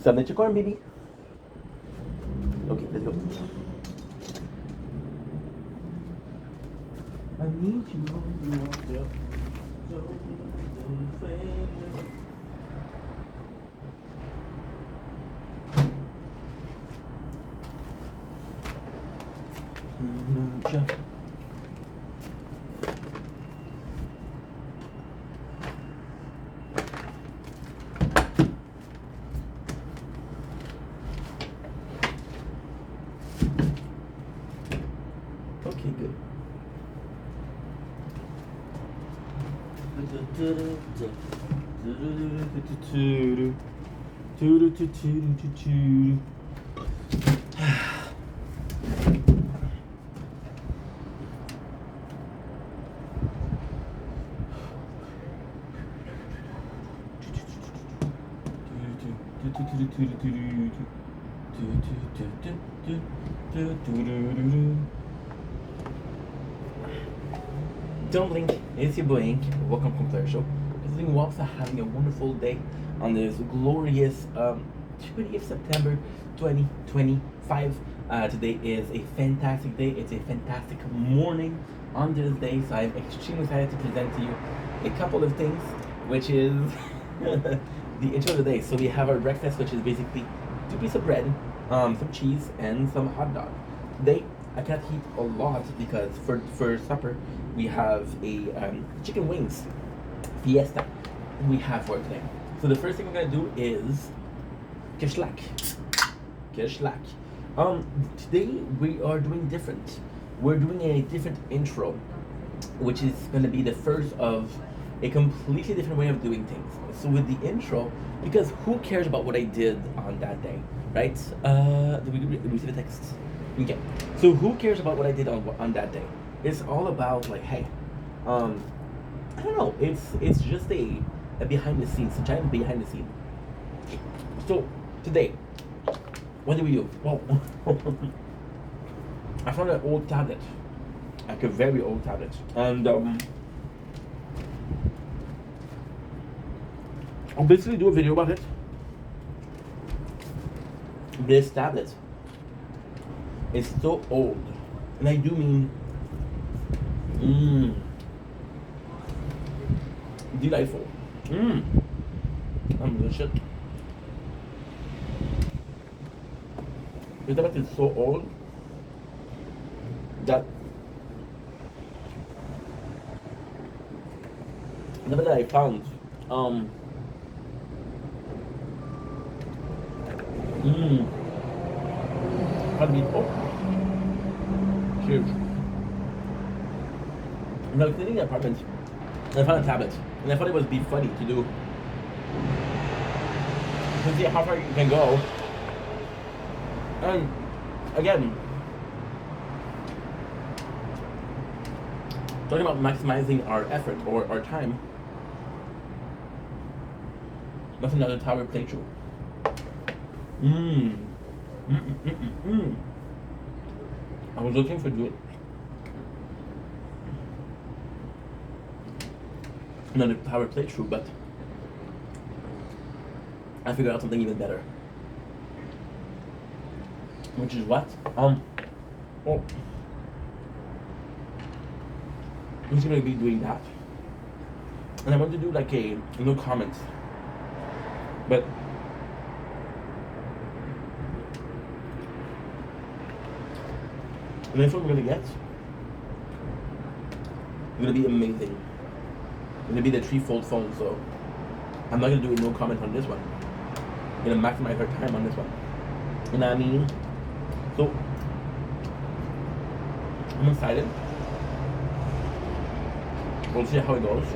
Submit your corn, baby. Okay, let's go. I need you to okay, good. Don't blink, it's your boy Ink. Welcome to Claire Show. Hoping Walks are having a wonderful day on this glorious 20th September 2025. Today is a fantastic day. It's a fantastic morning on this day, so I'm extremely excited to present to you a couple of things, which is the intro of the day. So we have our breakfast, which is basically 2 pieces of bread, some cheese, and some hot dog. Today, I can't eat a lot because for supper we have a chicken wings fiesta we have for today. So the first thing we're gonna do is kishlak. Today we are doing different. We're doing a different intro, which is gonna be the first of a completely different way of doing things. So with the intro, because who cares about what I did on that day, right? Did we see the text? Okay. So who cares about what I did on that day? It's all about like, hey, I don't know. It's just a behind the scenes, a giant behind the scene. So today, what did we do? Well, I found an old tablet, like a very old tablet, and I'll basically do a video about it. This tablet is so old, and I do mean delightful. Delicious. This tablet is so old that the tablet that I found pardon me. Oh, huge. When I was cleaning the apartment, I found a tablet, and I thought it would be funny to do, to see how far you can go. And again, talking about maximizing our effort or our time, that's another tower playthrough. I was looking for doing another power playthrough, but I figured out something even better. Which is what? I'm just gonna be doing that. And I want to do like a no comments. But the next one we're gonna get is gonna be amazing. It's gonna be the 3-fold phone, so I'm not gonna do a no comment on this one. I'm gonna maximize our time on this one. You know what I mean? So I'm excited. We'll see how it goes.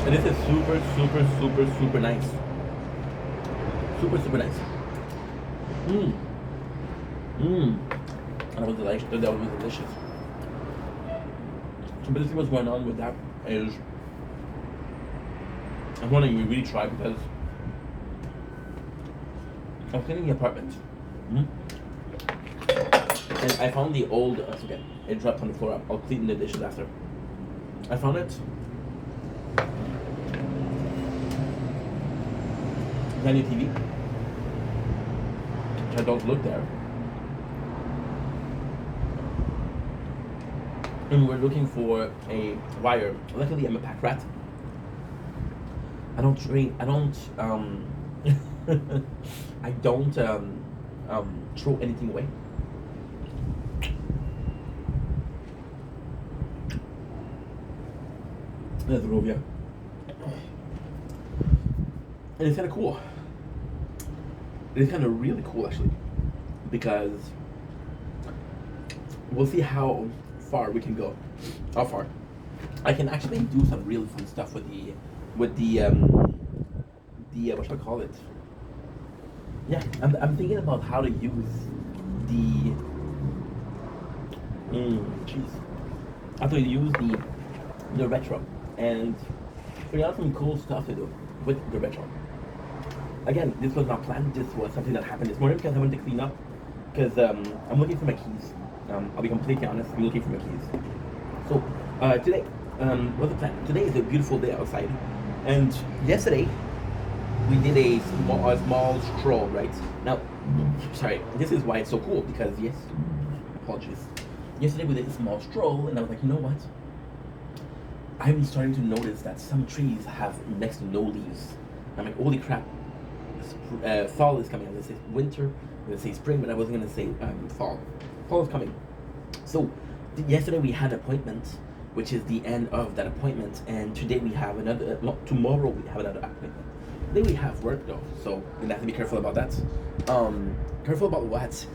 And this is super nice. Super nice. That was delicious. That was delicious. So basically what's going on with that is I'm wanting to really try because I'm cleaning the apartment. And I found the old, okay, it dropped on the floor. I'll clean the dishes after. I found it. behind your TV. I don't look there. And we're looking for a wire. Luckily, I'm a pack rat. I don't train. I don't. I don't throw anything away. That's Rovia. And it's kind of cool. It's kind of really cool actually, because we'll see how far we can go. How far? I can actually do some really fun stuff with the what should I call it? Yeah, I'm thinking about how to use the jeez, how to use the retro and figure out some cool stuff to do with the retro. Again, this was not planned. This was something that happened this morning because I wanted to clean up. Because I'm looking for my keys. I'll be completely honest. I'm looking for my keys. So today, what's the plan? Today is a beautiful day outside, and yesterday we did a small stroll. Right now, sorry. This is why it's so cool because yes, apologies. Yesterday we did a small stroll, and I was like, you know what? I'm starting to notice that some trees have next to no leaves. I'm like, holy crap! Fall is coming. I'm gonna say winter. I'm gonna say spring, but I wasn't gonna say fall. Fall is coming. So yesterday we had an appointment, which is the end of that appointment, and today we have another. Tomorrow we have another appointment. Today we have work though, so we have to be careful about that. Careful about what?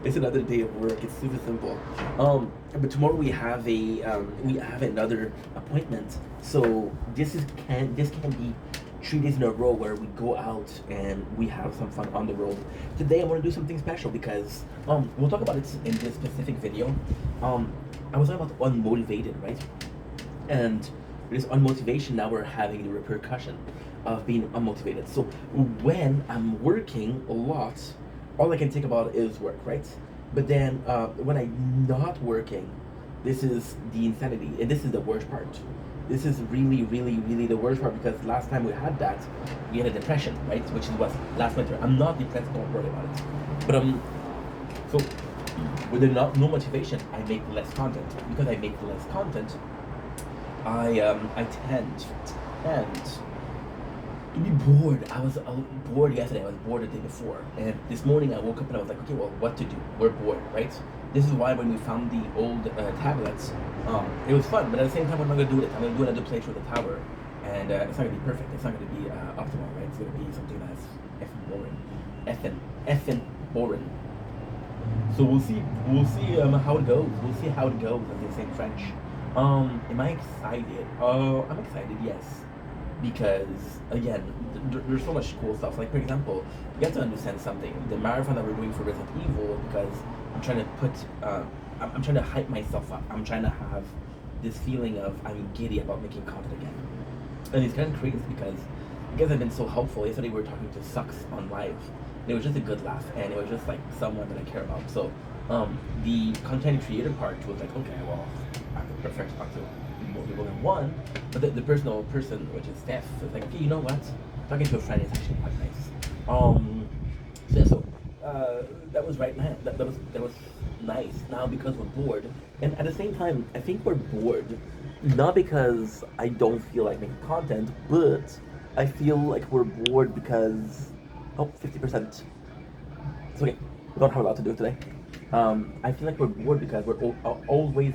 It's another day of work. It's super simple. But tomorrow we have another appointment. So this can be 3 days in a row where we go out and we have some fun on the road. Today I want to do something special because we'll talk about it in this specific video. I was talking about unmotivated, right? And this unmotivation, now we're having the repercussion of being unmotivated. So when I'm working a lot, all I can think about is work, right? But then when I'm not working, this is the insanity, and this is the worst part. This is really, really, really the worst part because last time we had that, we had a depression, right? Which is what last winter. I'm not depressed, don't worry about it. But so with no motivation, I make less content. Because I make less content, I tend to be bored. I was bored yesterday. I was bored the day before, and this morning I woke up and I was like, okay, well, what to do? We're bored, right? This is why when we found the old tablets, it was fun. But at the same time, I'm not gonna do it. I'm gonna do another playthrough with the tower, and it's not gonna be perfect. It's not gonna be optimal, right? It's gonna be something that's effing boring, effing boring. So we'll see. We'll see how it goes. We'll see how it goes, as they say in French. Am I excited? I'm excited, yes. Because again, there's so much cool stuff. Like for example, you have to understand something. The marathon that we're doing for Resident Evil, because I'm trying to put, I'm trying to hype myself up. I'm trying to have this feeling of I'm giddy about making content again. And it's kind of crazy because you guys have been so helpful. Yesterday we were talking to Sucks on live. And it was just a good laugh, and it was just like someone that I care about. So the content creator part was like, okay, well, I could prefer to talk to more people than one, but the personal person, which is Steph, was like, okay, you know what? Talking to a friend is actually quite nice. So that was right. That was nice. Now because we're bored, and at the same time, I think we're bored, not because I don't feel like making content, but I feel like we're bored because 50%. It's okay. We don't have a lot to do today. I feel like we're bored because we're always.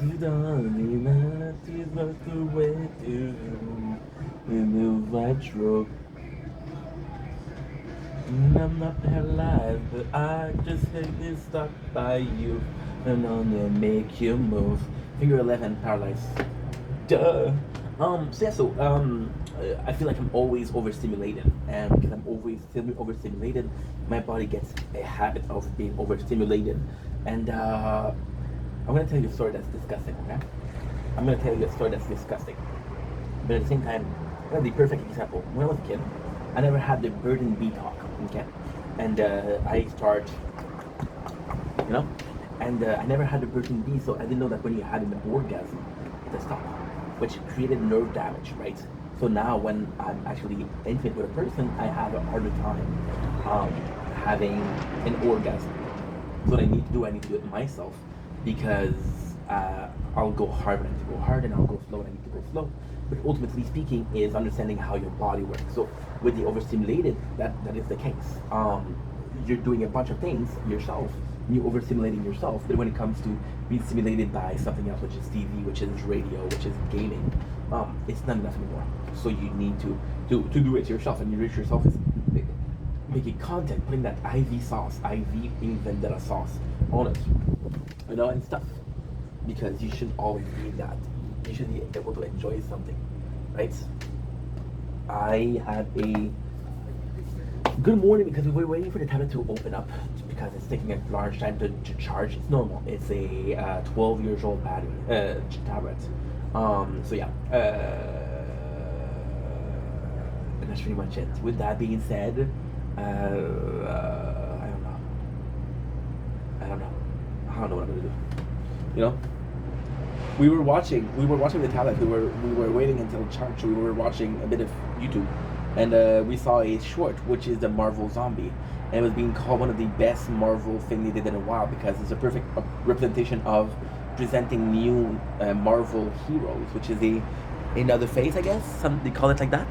You don't need that to look the way to in the retro. And I'm not paralyzed, but I just hate this stuck by you. And I'm gonna make you move. Figure 11, paralyzed. Duh. I feel like I'm always overstimulated, and because I'm always overstimulated, my body gets a habit of being overstimulated, and I'm gonna tell you a story that's disgusting, okay? I'm gonna tell you a story that's disgusting. But at the same time, the perfect example. When I was a kid, I never had the burden B talk, okay? And I start, you know? And I never had the burden B, so I didn't know that when you had an orgasm, it stopped, which created nerve damage, right? So now when I'm actually intimate with a person, I have a harder time having an orgasm. So what I need to do it myself because I'll go hard when I need to go hard, and I'll go slow when I need to go slow. But ultimately speaking, is understanding how your body works. So with the overstimulated, that is the case. You're doing a bunch of things yourself, and you're overstimulating yourself. But when it comes to being stimulated by something else, which is TV, which is radio, which is gaming, it's not enough anymore. So you need to do it yourself, and you reach yourself is making content, putting that IV sauce, IV ink vendetta sauce on it, and stuff. Because you shouldn't always be that. You should be able to enjoy something, right? I had a good morning because we were waiting for the tablet to open up because it's taking a large time to charge. It's normal. It's a 12 years old battery tablet. So yeah. And that's pretty much it. With that being said, I don't know. I don't know what I'm gonna do. You know, we were watching the tablet. We were waiting until it charged. We were watching a bit of YouTube, and we saw a short, which is the Marvel Zombie, and it was being called one of the best Marvel thing they did in a while because it's a perfect representation of presenting new Marvel heroes, which is another phase, I guess. Some they call it like that.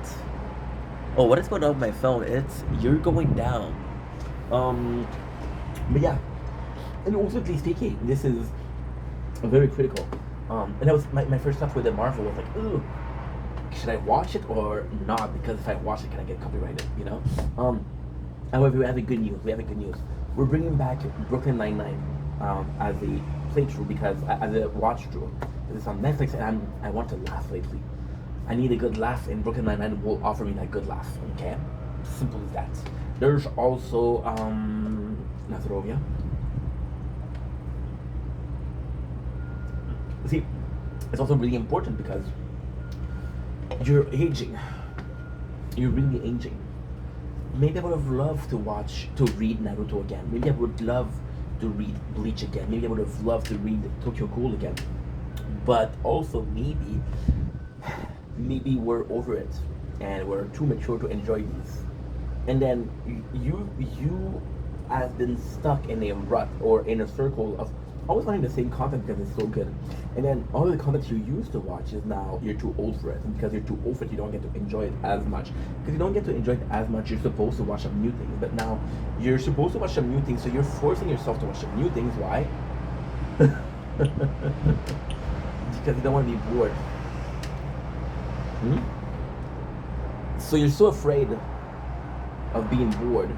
Oh, what is going on with my phone? You're going down. But yeah, and ultimately speaking, this is very critical. And that was my first stuff with the Marvel was like, ooh, should I watch it or not? Because if I watch it, can I get copyrighted? However, we have a good news. We're bringing back Brooklyn Nine-Nine as a playthrough because as a watch through. It's on Netflix, and I want to laugh lately. I need a good laugh, and Brooklyn Nine-Nine will offer me that good laugh. Okay, simple as that. There's also Nazarovia. See, it's also really important because you're aging. You're really aging. Maybe I would have loved to read Naruto again. Maybe I would love to read Bleach again. Maybe I would have loved to read Tokyo Ghoul again. But also maybe we're over it and we're too mature to enjoy these. And then you have been stuck in a rut or in a circle of always wanting the same content because it's so good. And then all of the content you used to watch is now you're too old for it. And because you're too old for it, you don't get to enjoy it as much. Because you don't get to enjoy it as much, you're supposed to watch some new things. But now you're supposed to watch some new things, so you're forcing yourself to watch some new things. Why? Because you don't want to be bored. So you're so afraid of being bored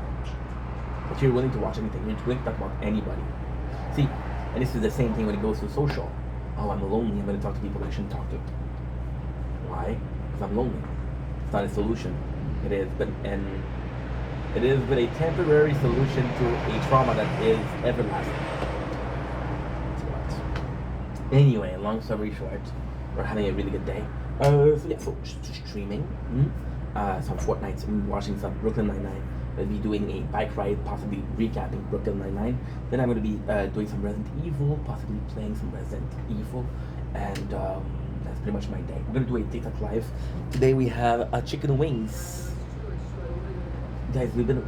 that you're willing to watch anything. You're willing to talk about anybody. See, and this is the same thing when it goes to social. Oh, I'm lonely. I'm going to talk to people I shouldn't talk to. Why? Because I'm lonely. It's not a solution. It is but a temporary solution to a trauma that is everlasting. That's what. Anyway, long story short, we're having a really good day. So yeah, so streaming. Some Fortnite, watching some Brooklyn Nine-Nine. I'll be doing a bike ride, possibly recapping Brooklyn Nine-Nine. Then I'm going to be doing some Resident Evil, possibly playing some Resident Evil, and that's pretty much my day. We're going to do a TikTok live. Today we have chicken wings. Guys, we've been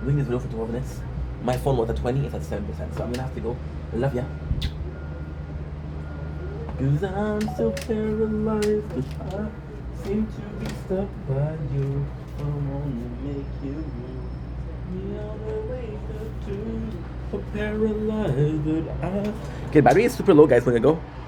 doing this video for 12 minutes. My phone was at 20, it's at 7%, so I'm going to have to go. I love ya. Cause I'm so paralyzed, but I seem to be stuck by you. I wanna make you move me on the way to paralyzed, but I... Okay, battery is super low, guys. We're gonna go.